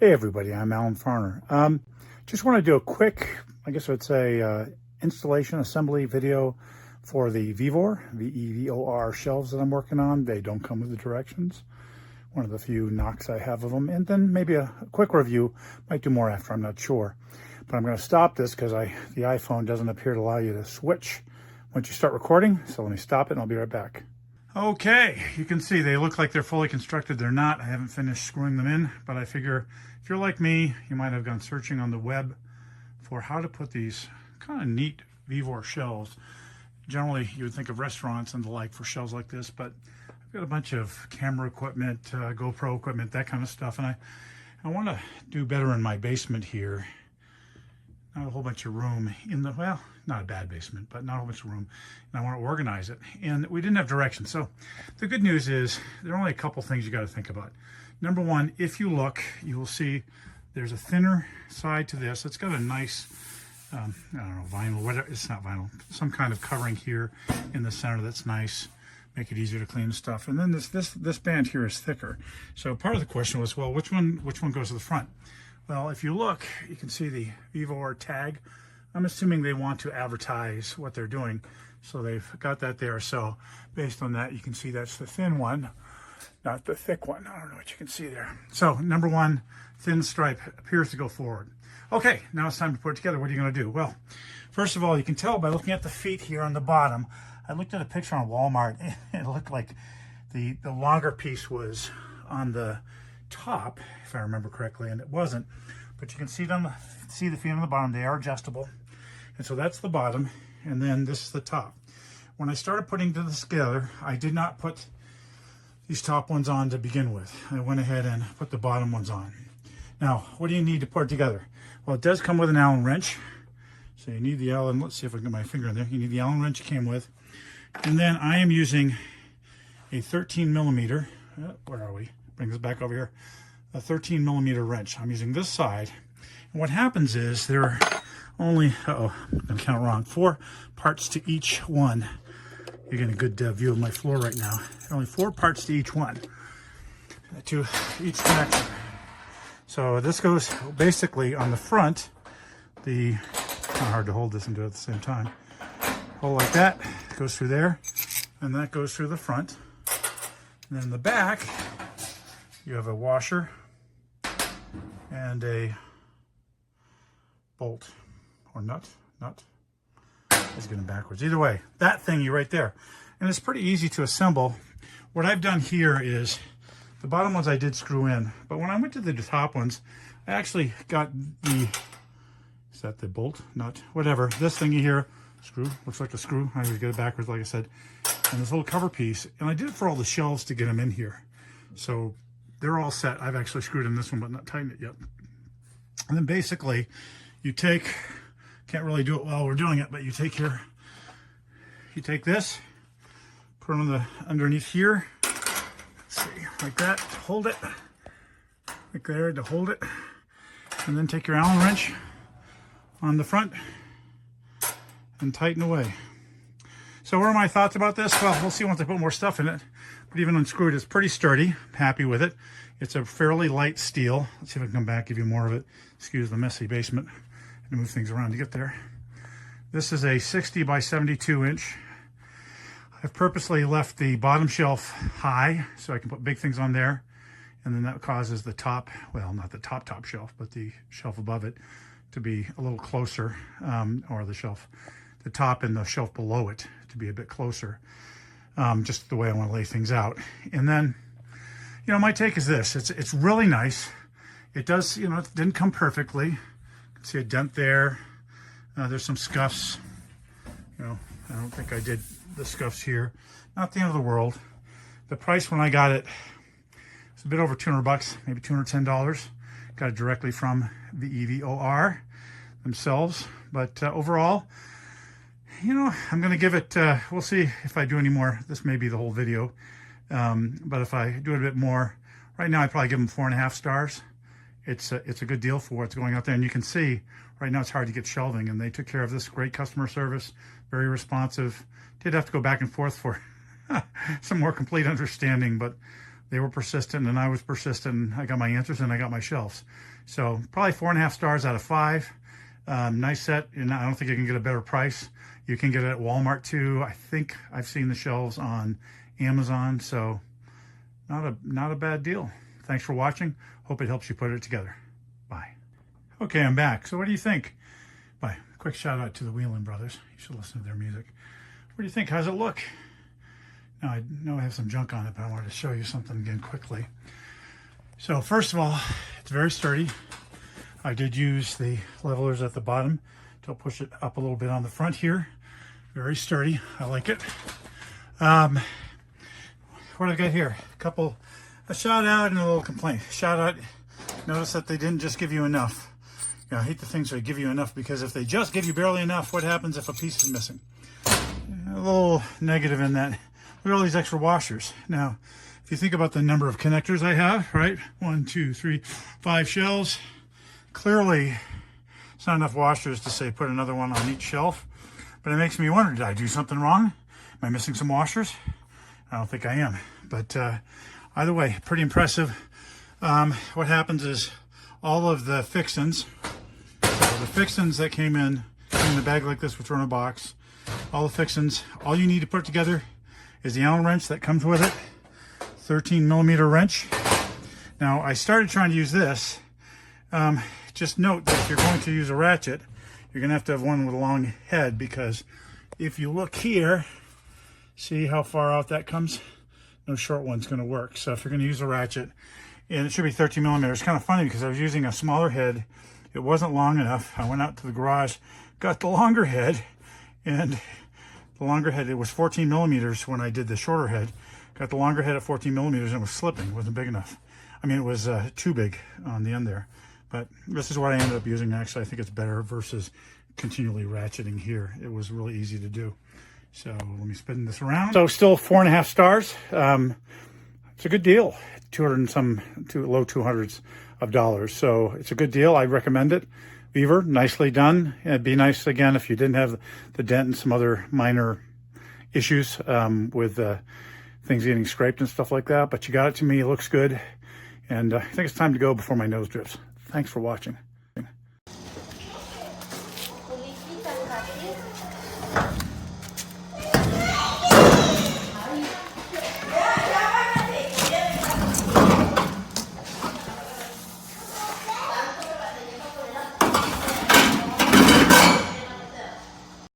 Hey everybody, I'm Alan Farner. Just want to do a quick, I guess I would say, installation assembly video for the VEVOR, V-E-V-O-R shelves that I'm working on. They don't come with the directions. One of the few knocks I have of them. And then maybe a quick review. Might do more after, I'm not sure. But I'm going to stop this because the iPhone doesn't appear to allow you to switch once you start recording. So let me stop it and I'll be right back. Okay, you can see they look like they're fully constructed. They're not. I haven't finished screwing them in, but I figure if you're like me, you might have gone searching on the web for how to put these kind of neat VEVOR shelves. Generally, you would think of restaurants and the like for shelves like this, but I've got a bunch of camera equipment, GoPro equipment, that kind of stuff, and I want to do better in my basement here. Not a whole bunch of room in the, well, not a bad basement, but not a whole bunch of room. And I want to organize it. And we didn't have directions. So the good news is there are only a couple things you got to think about. Number one, if you look, you will see there's a thinner side to this. It's got a nice, I don't know, vinyl, whatever. It's not vinyl, some kind of covering here in the center that's nice. Make it easier to clean stuff. And then this band here is thicker. So part of the question was, well, which one goes to the front? Well, if you look, you can see the VEVOR tag. I'm assuming they want to advertise what they're doing, so they've got that there. So based on that, you can see that's the thin one, not the thick one. I don't know what you can see there. So number one, thin stripe appears to go forward. Okay, now it's time to put it together. What are you going to do? Well, first of all, you can tell by looking at the feet here on the bottom. I looked at a picture on Walmart, and it looked like the longer piece was on the top, if I remember correctly, and it wasn't. But you can see the feet on the bottom. They are adjustable. And so that's the bottom, and then this is the top. When I started putting this together, I did not put these top ones on to begin with. I went ahead and put the bottom ones on. Now, what do you need to put it together? Well, it does come with an Allen wrench. So you need the Allen, let's see if I can get my finger in there. You need the Allen wrench it came with. And then I am using a 13 millimeter, where are we? Bring this back over here. A 13 millimeter wrench. I'm using this side. And what happens is there are only, I'm going to count wrong, 4 parts to each one. You're getting a good view of my floor right now. There are only 4 parts to each one, to each connection. So this goes basically on the front. Kind of hard to hold this and do it at the same time. Hold like that, goes through there, and that goes through the front. And then in the back, you have a washer and a bolt or nut. Let's get them backwards. Either way, that thingy right there. And it's pretty easy to assemble. What I've done here is the bottom ones I did screw in, but when I went to the top ones, I actually got is that the bolt, nut, whatever. This thingy here, screw, looks like a screw. I always get it backwards, like I said. And this little cover piece, and I did it for all the shelves to get them in here. So they're all set. I've actually screwed in this one, but not tightened it yet. And then basically, you take, can't really do it while we're doing it, but you take this, put it on the underneath here. Let's see, like that, to hold it, like there to hold it, and then take your Allen wrench on the front and tighten away. So what are my thoughts about this? Well, we'll see once I put more stuff in it. But even unscrewed, it's pretty sturdy. I'm happy with it. It's a fairly light steel. Let's see if I can come back, give you more of it. Excuse the messy basement. And move things around to get there. This is a 60 by 72 inch. I've purposely left the bottom shelf high so I can put big things on there. And then that causes the top, well, not the top shelf, but the shelf above it to be a little closer, or the top and the shelf below it to be a bit closer. Just the way I want to lay things out. And then, my take is this. It's really nice. It does, it didn't come perfectly. You can see a dent there. There's some scuffs. I don't think I did the scuffs here. Not the end of the world. The price when I got it was a bit over $200, maybe $210. Got it directly from VEVOR themselves. But overall, I'm going to give it, we'll see if I do any more. This may be the whole video. But if I do it a bit more, right now I'd probably give them 4.5 stars. It's a good deal for what's going out there. And you can see right now it's hard to get shelving, and they took care of this. Great customer service, very responsive. Did have to go back and forth for some more complete understanding, but They were persistent and I was persistent. I got my answers and I got my shelves. So probably 4.5 stars out of 5. Nice set, and I don't think you can get a better price. You can get it at Walmart too. I think I've seen the shelves on Amazon, so not a bad deal. Thanks for watching. Hope it helps you put it together. Bye. Okay, I'm back. So what do you think? Bye. Quick shout out to the Whelan brothers. You should listen to their music. What do you think? How's it look? Now, I know I have some junk on it, but I wanted to show you something again quickly. So first of all, it's very sturdy. I did use the levelers at the bottom to push it up a little bit on the front here. Very sturdy. I like it. What do I got here? A shout out and a little complaint. Shout out, notice that they didn't just give you enough. You know, I hate the things that give you enough, because if they just give you barely enough, what happens if a piece is missing? A little negative in that. Look at all these extra washers. Now, if you think about the number of connectors I have, right? 1, 2, 3, 5 shelves. Clearly, it's not enough washers to say put another one on each shelf. But it makes me wonder, did I do something wrong? Am I missing some washers? I don't think I am. But either way, pretty impressive. What happens is all of the fixins, so the fixins that came in the bag like this, which are in a box, all the fixins, all you need to put together is the Allen wrench that comes with it, 13mm wrench. Now, I started trying to use this. Just note that if you're going to use a ratchet, you're going to have one with a long head, because if you look here, see how far out that comes? No short one's going to work. So if you're going to use a ratchet, and it should be 13mm. It's kind of funny because I was using a smaller head. It wasn't long enough. I went out to the garage, got the longer head, and the longer head, it was 14mm when I did the shorter head. Got the longer head at 14mm and it was slipping. It wasn't big enough. I mean, it was too big on the end there. But this is what I ended up using. Actually, I think it's better versus continually ratcheting here. It was really easy to do. So let me spin this around. So still 4.5 stars. It's a good deal. 200 and some, low 200s of dollars. So it's a good deal. I recommend it. VEVOR, nicely done. It'd be nice again if you didn't have the dent and some other minor issues with things getting scraped and stuff like that. But you got it to me. It looks good. And I think it's time to go before my nose drips. Thanks for watching.